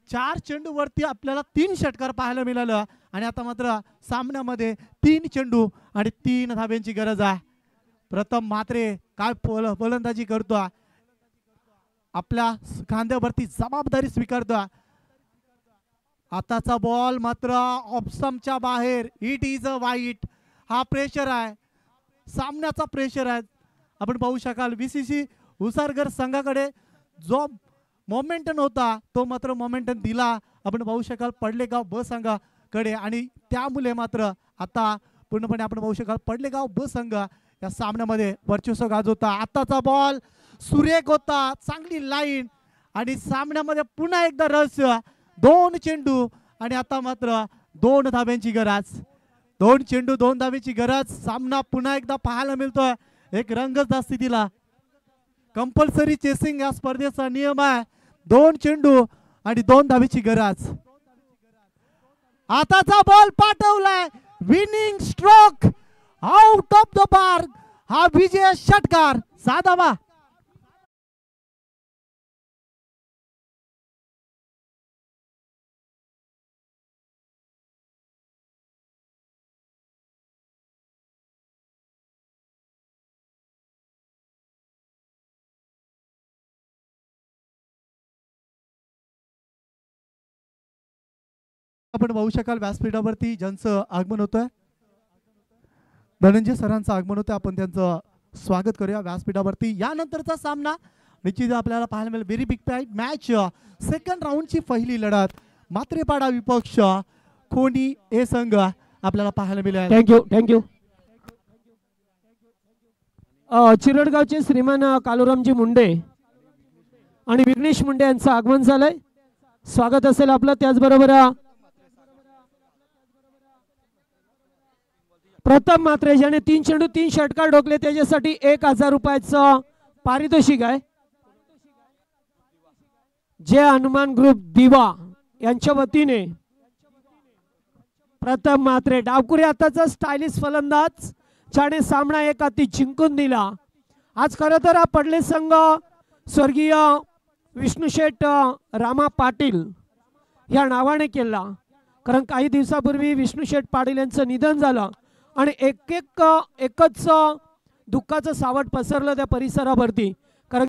4 चेंडूवरती आपल्याला 3 षटकार पाहायला मिळालं. आणि आता मात्र सामन्यामध्ये 3 चेंडू आणि 3 धाब्यांची गरज आहे. प्रथम मात्रे काय फलंदाजी करतो, आपल्या खांद्यावरती जबाबदारी स्वीकारतो. आताचा बॉल मात्र ऑप्शनच्या बाहेर. इट इज अ वाईट. हा प्रेशर आहे, सामन्याचा प्रेशर आहे. आपण पाहू शकाल बीसीसी उसारगर संघाकडे जो मोमेंटम होता तो मात्र मोमेंटम दिला. आपण पाहू शकाल पडलेगाव ब संघाकडे आणि त्यामुळे मात्र आता पूर्णपणे आपण पाहू शकाल पडलेगाव ब संघ या सामन्यामध्ये वर्चस्व गाजवता. आताचा बॉल सुरेख होता, चांगली लाईन आणि सामन्यामध्ये पुन्हा एकदा रहस्य. 2 चेंडू आणि आता मात्र 2 धाब्यांची गरज. 2 चेंडू 2 धाब्यांची गरज. सामना पुन्हा एकदा पाहायला मिळतोय. एक रंगतदार स्थितीला. कंपल्सरी चेसिंग या स्पर्धेचा नियम आहे. 2 चेंडू आणि 2 धाब्याची गरज. आताचा बॉल पाठवलाय. Winning stroke out of the park. हा विजय षटकार. 6 धावा. आपण पाहू शकाल व्यासपीठावरती ज्यांचं आगमन होतंय धनंजय सरांचं आगमन होतं. आपण त्यांचं स्वागत करूया व्यासपीठावरती. यानंतरचा सामना निश्चित आपल्याला पाहायला मिळेल. Very big match. सेकंड राऊंडची पहिली लढत मात्रेपाडा विपक्ष खोनी ए संघ आपल्याला पाहायला मिळेल. थँक्यू. चिरडगावचे श्रीमान कालुरामजी मुंडे आणि विघ्नेश मुंडे यांचं आगमन झालंय. स्वागत असेल आपलं. त्याचबरोबर प्रथम मात्रे ज्याने 3 चेंडू 3 षटकार ठोकले त्याच्यासाठी 1000 रुपयाचं पारितोषिक आहे. जे हनुमान ग्रुप दिवा यांच्या वतीने प्रथम मात्रे डावकुरे आताचा स्टायलिश फलंदाज ज्याने सामना 1 हाती जिंकून दिला. आज खरं तर हा पडले संघ स्वर्गीय विष्णुशेठ रामा पाटील या नावाने केला. कारण काही दिवसापूर्वी विष्णुशेठ पाटील यांचं निधन झालं आणि एकच दुःखाचं सावट पसरलं त्या परिसरावरती.